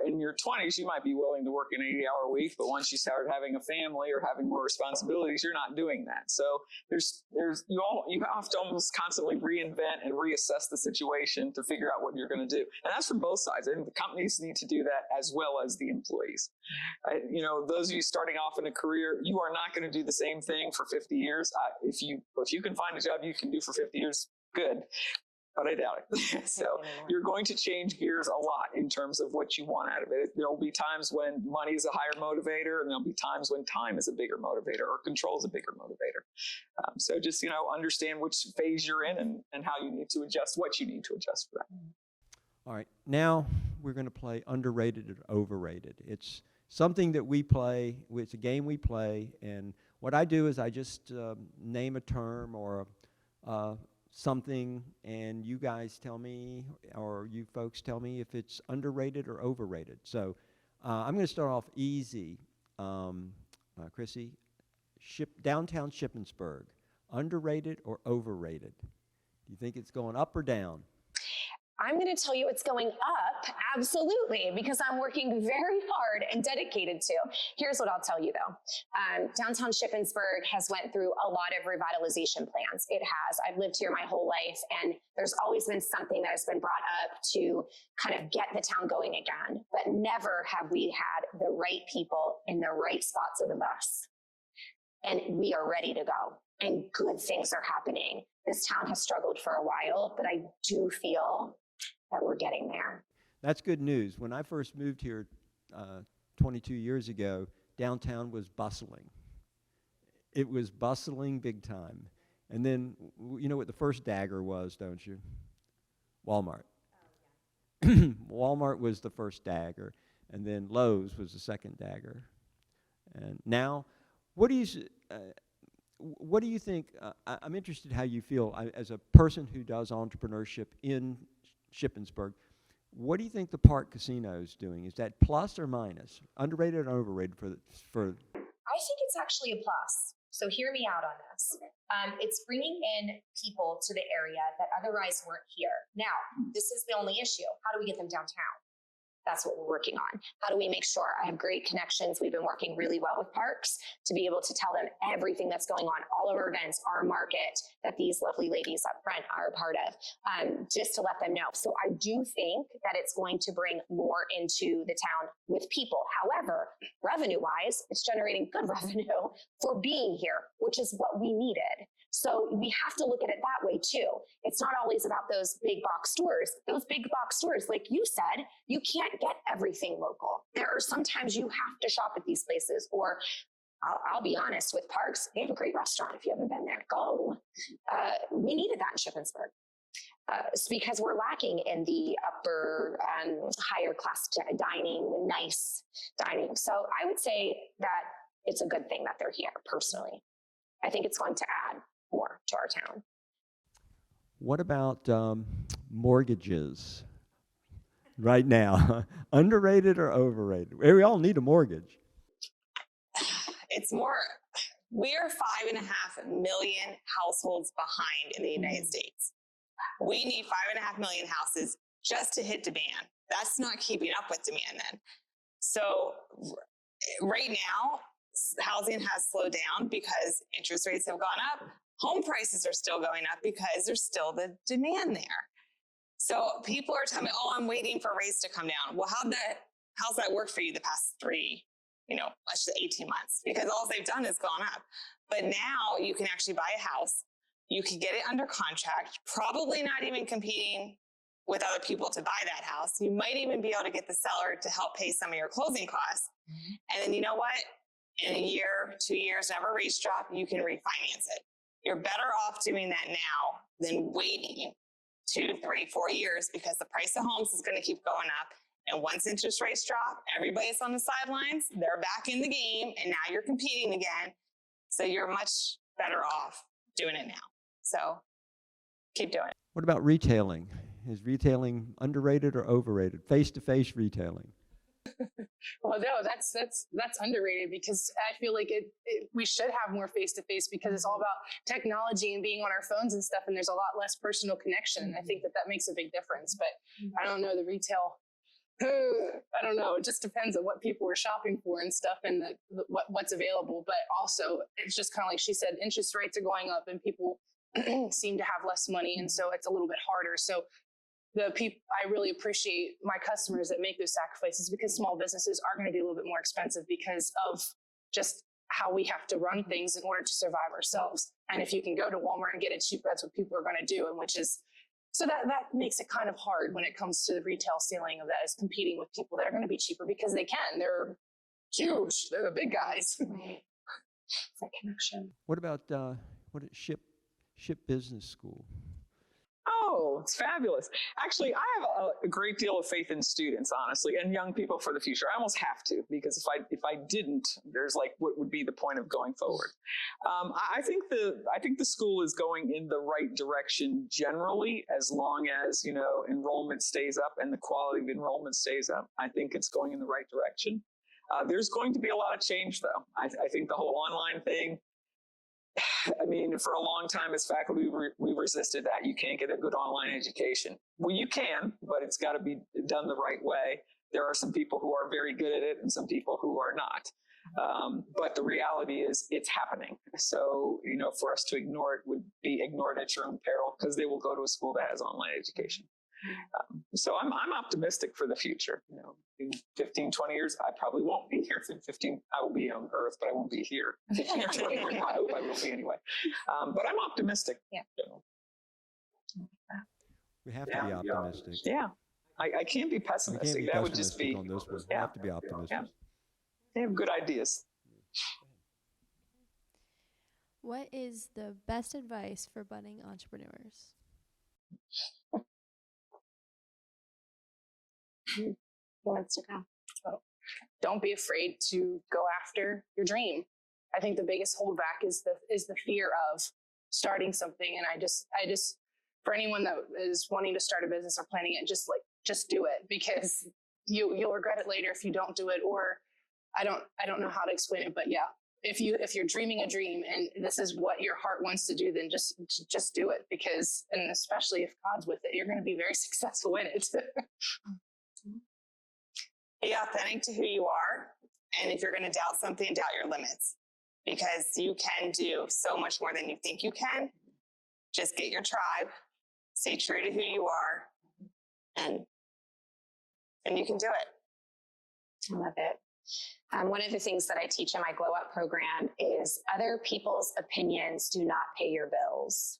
in your 20s, you might be willing to work an 80-hour week, but once you start having a family or having more responsibilities, you're not doing that. So you have to almost constantly reinvent and reassess the situation to figure out what you're going to do. And that's from both sides. I think the companies need to do that as well as the employees. Those of you starting off in a career, you are not going to do the same thing for 50 years. If you can find a job you can do for 50 years, good. But I doubt it. So you're going to change gears a lot in terms of what you want out of it. There'll be times when money is a higher motivator, and there'll be times when time is a bigger motivator or control is a bigger motivator. So just, understand which phase you're in and how you need to adjust, what you need to adjust for that. All right. Now we're going to play underrated and overrated. It's something that we play. It's a game we play. And what I do is I just name a term or something, and you guys tell me, or you folks tell me if it's underrated or overrated. So I'm going to start off easy. Chrissy, downtown Shippensburg, underrated or overrated? Do you think it's going up or down? I'm going to tell you it's going up. Absolutely, because I'm working very hard and dedicated to. Here's what I'll tell you though. Downtown Shippensburg has went through a lot of revitalization plans. It has. I've lived here my whole life, and there's always been something that has been brought up to kind of get the town going again. But never have we had the right people in the right spots of the bus. And we are ready to go, and good things are happening. This town has struggled for a while, but I do feel that we're getting there. That's good news. When I first moved here 22 years ago, downtown was bustling. It was bustling big time. And then, you know what the first dagger was, don't you? Walmart. Walmart was the first dagger, and then Lowe's was the second dagger. And now, what do you think? I'm interested how you feel as a person who does entrepreneurship in Shippensburg. What do you think the Park Casino is doing? Is that plus or minus? Underrated or overrated for? I think it's actually a plus. So hear me out on this. It's bringing in people to the area that otherwise weren't here. Now, this is the only issue. How do we get them downtown? That's what we're working on. How do we make sure? I have great connections. We've been working really well with parks to be able to tell them everything that's going on, all of our events, our market that these lovely ladies up front are a part of, just to let them know. So I do think that it's going to bring more into the town with people. However, revenue-wise, it's generating good revenue for being here, which is what we needed. So we have to look at it that way too. It's not always about those big box stores. Those big box stores, like you said, you can't get everything local. There are sometimes you have to shop at these places, or I'll be honest, with parks, they have a great restaurant. If you haven't been there, go. We needed that in Shippensburg. It's because we're lacking in the upper, higher class dining, nice dining. So I would say that it's a good thing that they're here, personally. I think it's going to add more to our town. What about mortgages right now? Underrated or overrated? We all need a mortgage. It's more, we are 5.5 million households behind in the United States. We need 5.5 million houses just to hit demand. That's not keeping up with demand then. So right now, housing has slowed down because interest rates have gone up. Home prices are still going up because there's still the demand there. So people are telling me, oh, I'm waiting for rates to come down. Well, how's that work for you the past 18 months? Because all they've done is gone up. But now you can actually buy a house. You can get it under contract, probably not even competing with other people to buy that house. You might even be able to get the seller to help pay some of your closing costs. And then you know what? In a year, 2 years, whenever rates drop, you can refinance it. You're better off doing that now than waiting 2, 3, 4 years, because the price of homes is going to keep going up. And once interest rates drop, everybody's on the sidelines. They're back in the game, and now you're competing again. So you're much better off doing it now. So keep doing it. What about retailing? Is retailing underrated or overrated? Face-to-face retailing. Well, no, that's underrated, because I feel like we should have more face to face, because it's all about technology and being on our phones and stuff, and there's a lot less personal connection. I think that makes a big difference. But I don't know, the retail. I don't know. It just depends on what people are shopping for and stuff, and what's available. But also, it's just kind of like she said, interest rates are going up, and people seem to have less money, and so it's a little bit harder. So I really appreciate my customers that make those sacrifices, because small businesses are going to be a little bit more expensive because of just how we have to run things in order to survive ourselves. And if you can go to Walmart and get it cheap, that's what people are going to do. And so that makes it kind of hard when it comes to the retail selling of that, is competing with people that are going to be cheaper, because they can. They're huge. They're the big guys. Right. It's that connection. What about Ship Business School? Oh, it's fabulous. Actually, I have a great deal of faith in students, honestly, and young people for the future. I almost have to, because if I didn't, there's like, what would be the point of going forward? I think the school is going in the right direction generally, as long as, enrollment stays up and the quality of enrollment stays up. I think it's going in the right direction. There's going to be a lot of change, though. I think the whole online thing, I mean, for a long time as faculty, we resisted that. You can't get a good online education. Well, you can, but it's got to be done the right way. There are some people who are very good at it and some people who are not. But the reality is it's happening. So, for us to ignore it would be ignored at your own peril, because they will go to a school that has online education. So I'm optimistic for the future. In 15, 20 years, I probably won't be here. In 15, I will be on Earth, but I won't be here. 15 or 20 years, I hope I will be anyway. But I'm optimistic. Yeah. We have to be optimistic. Yeah. I can't be We pessimistic. can't be That would just pessimistic be. on this one. We Yeah. have to be optimistic. Yeah. They have good ideas. What is the best advice for budding entrepreneurs? Who wants to go? Don't be afraid to go after your dream. I think the biggest holdback is the fear of starting something. And I just for anyone that is wanting to start a business or planning it, just do it, because you'll regret it later if you don't do it. Or I don't know how to explain it, but yeah, if you're dreaming a dream and this is what your heart wants to do, then just do it, because, and especially if God's with it, you're going to be very successful in it. Be authentic to who you are. And if you're going to doubt something, doubt your limits, because you can do so much more than you think you can. Just get your tribe, stay true to who you are, and you can do it. I love it. One of the things that I teach in my Glow Up program is other people's opinions do not pay your bills.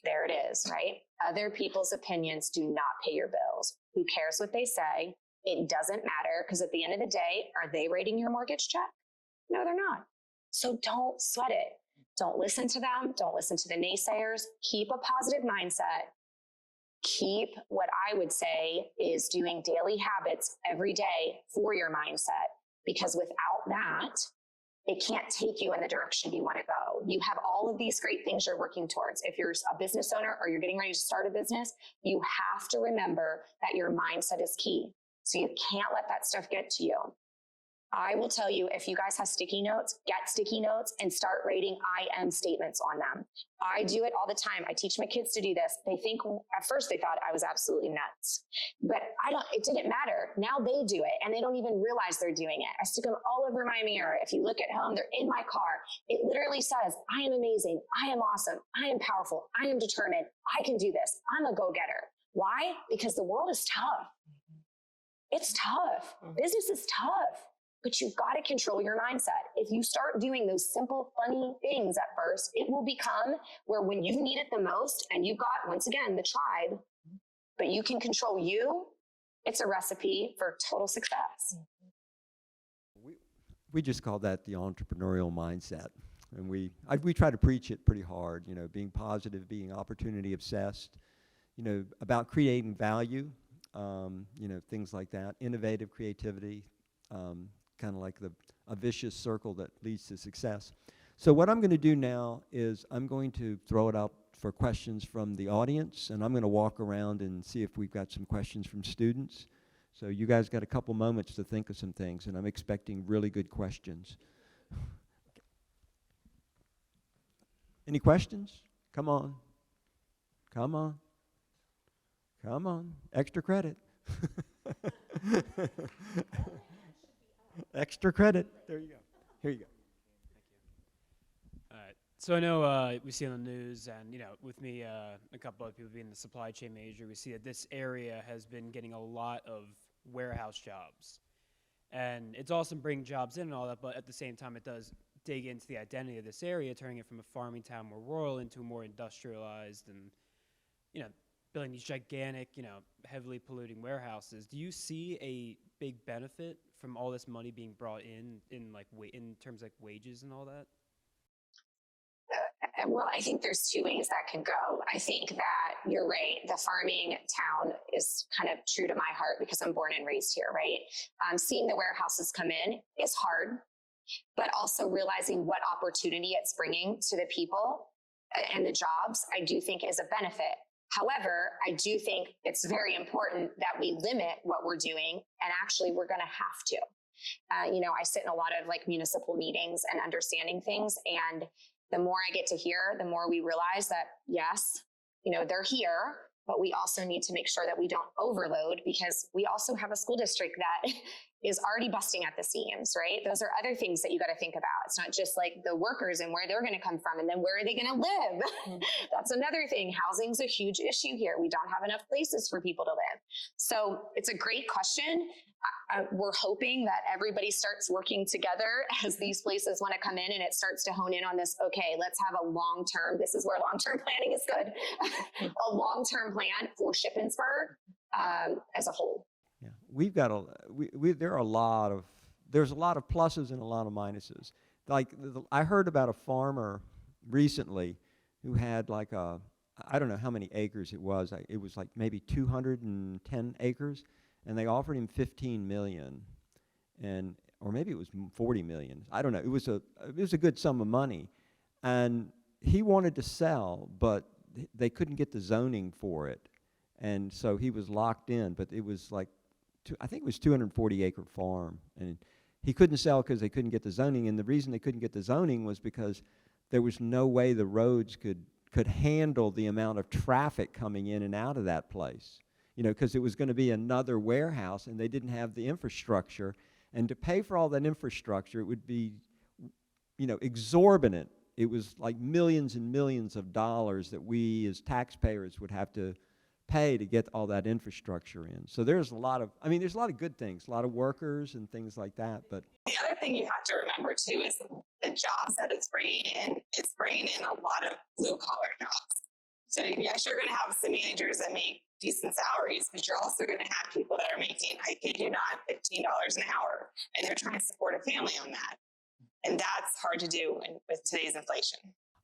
There it is, right? Other people's opinions do not pay your bills. Who cares what they say? It doesn't matter, because at the end of the day, are they writing your mortgage check? No, they're not. So don't sweat it. Don't listen to them. Don't listen to the naysayers. Keep a positive mindset. Keep what I would say is doing daily habits every day for your mindset, because without that, it can't take you in the direction you want to go. You have all of these great things you're working towards. If you're a business owner or you're getting ready to start a business, you have to remember that your mindset is key. So you can't let that stuff get to you. I will tell you, if you guys have sticky notes, get sticky notes and start writing I am statements on them. I do it all the time. I teach my kids to do this. They think, at first they thought I was absolutely nuts, but it didn't matter. Now they do it and they don't even realize they're doing it. I stick them all over my mirror. If you look at home, they're in my car. It literally says, I am amazing. I am awesome. I am powerful. I am determined. I can do this. I'm a go-getter. Why? Because the world is tough. It's tough. Business is tough. But you've got to control your mindset. If you start doing those simple, funny things at first, it will become where when you need it the most, and you've got, once again, the tribe, but you can control you, it's a recipe for total success. We just call that the entrepreneurial mindset. And we try to preach it pretty hard, being positive, being opportunity obsessed, about creating value, things like that, innovative creativity, kind of like a vicious circle that leads to success. So what I'm going to do now is I'm going to throw it out for questions from the audience, and I'm going to walk around and see if we've got some questions from students. So you guys got a couple moments to think of some things, and I'm expecting really good questions. Any questions? Come on. Come on. Come on. Extra credit. Extra credit. There you go. Here you go. All right. So I know we see on the news, and with me, a couple of people being the supply chain major, we see that this area has been getting a lot of warehouse jobs, and it's awesome bringing jobs in and all that. But at the same time, it does dig into the identity of this area, turning it from a farming town more rural into a more industrialized, and building these gigantic, heavily polluting warehouses. Do you see a big benefit from all this money being brought in terms of like wages and all that? Well, I think there's two ways that can go. I think that you're right. The farming town is kind of true to my heart because I'm born and raised here, right? Seeing the warehouses come in is hard, but also realizing what opportunity it's bringing to the people and the jobs, I do think is a benefit. However, I do think it's very important that we limit what we're doing, and actually we're going to have to. I sit in a lot of like municipal meetings and understanding things. And the more I get to hear, the more we realize that, yes, they're here, but we also need to make sure that we don't overload, because we also have a school district that is already busting at the seams, right? Those are other things that you got to think about. It's not just like the workers and where they're going to come from and then where are they going to live? That's another thing. Housing's a huge issue here. We don't have enough places for people to live. So it's a great question. We're hoping that everybody starts working together as these places want to come in, and it starts to hone in on this. Okay, let's have a long-term, this is where long-term planning is good, a long-term plan for Shippensburg as a whole. Yeah, we've got there's a lot of pluses and a lot of minuses. Like I heard about a farmer recently who had like I don't know how many acres it was. It was like maybe 210 acres, and they offered him 15 million, or maybe it was 40 million. I don't know. It was a good sum of money, and he wanted to sell, but they couldn't get the zoning for it, and so he was locked in. But it was like I think it was 240 acre farm, and he couldn't sell because they couldn't get the zoning. And the reason they couldn't get the zoning was because there was no way the roads could handle the amount of traffic coming in and out of that place. Because it was going to be another warehouse, and they didn't have the infrastructure. And to pay for all that infrastructure, it would be, exorbitant. It was like millions and millions of dollars that we as taxpayers would have to pay to get all that infrastructure in. So there's a lot of good things, a lot of workers and things like that. But the other thing you have to remember too is the jobs that it's bringing in. It's bringing in a lot of blue collar jobs. So yes, you're going to have some managers that make decent salaries, but you're also going to have people that are making, I kid you not, $15 an hour, and they're trying to support a family on that. And that's hard to do with today's inflation.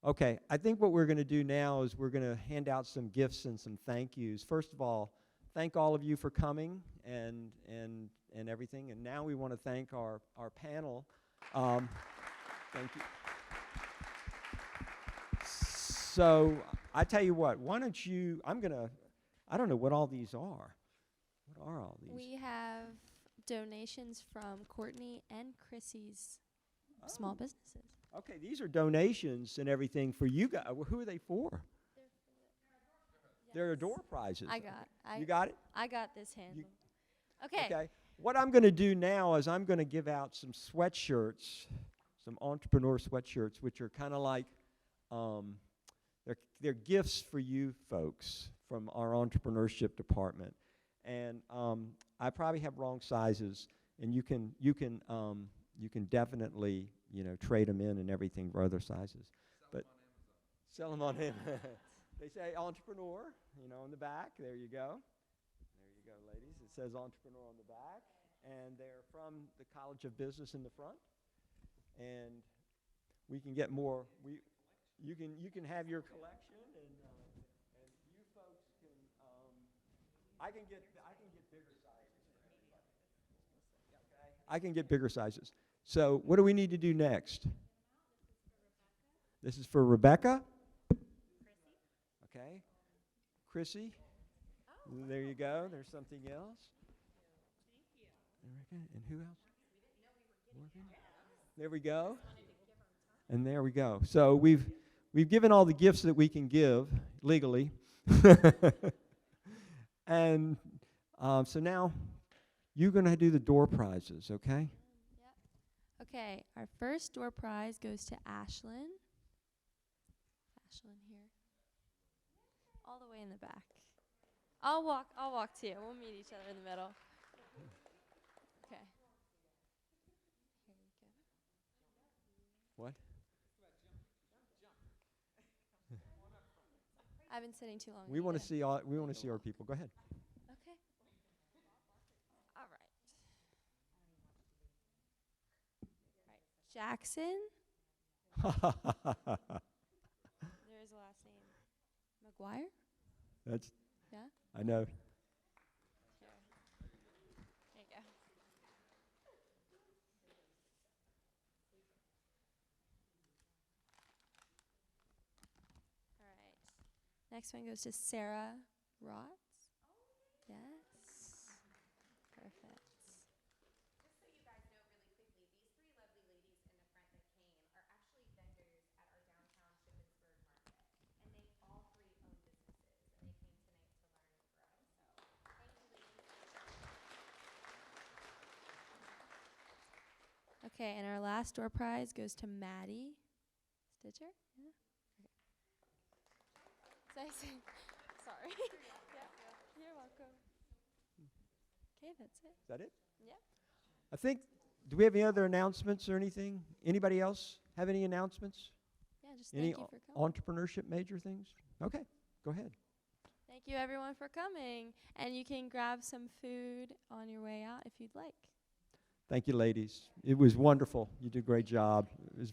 okay, I think what we're going to do now is we're going to hand out some gifts and some thank yous. First of all, thank all of you for coming and everything. And now we want to thank our panel. Thank you. So I tell you what, why don't you, I don't know what all these are. What are all these? We have donations from Courtney and Chrissy's small businesses. Okay, these are donations and everything for you guys. Who are they for? They're door prizes. You got it? I got this handle. Okay. Okay. What I'm going to do now is I'm going to give out some sweatshirts, some entrepreneur sweatshirts, which are kind of like, they're gifts for you folks from our entrepreneurship department. And I probably have wrong sizes, and you can definitely trade them in and everything for other sizes. But sell them on Amazon. They say entrepreneur, on the back. There you go. There you go, ladies. It says entrepreneur on the back, and they're from the College of Business in the front. And we can get more. You can have your collection, and you folks can. I can get bigger sizes. Okay. I can get bigger sizes. So what do we need to do next? This is for Rebecca. Okay. Chrissy. There you go. There's something else. Thank you. And who else? Morgan. There we go. And there we go. So we've given all the gifts that we can give legally. And so now you're going to do the door prizes, okay? Okay, our first door prize goes to Ashlyn. Ashlyn here. All the way in the back. I'll walk to you. We'll meet each other in the middle. Okay. Here you go. What? I've been sitting too long. We want to see our people. Go ahead. Okay. All right. Jackson. There's the last name. McGuire? That's. Yeah? I know. Here. There you go. All right. Next one goes to Sarah Rotz. Yes. Perfect. Okay, and our last door prize goes to Maddie Stitcher. Yeah. Okay. Sorry. Yeah, you're welcome. Okay, that's it. Is that it? Yeah. I think, do we have any other announcements or anything? Anybody else have any announcements? Yeah, just Any thank you for coming. entrepreneurship major things? Okay, go ahead. Thank you everyone for coming. And you can grab some food on your way out if you'd like. Thank you, ladies. It was wonderful. You did a great job. It was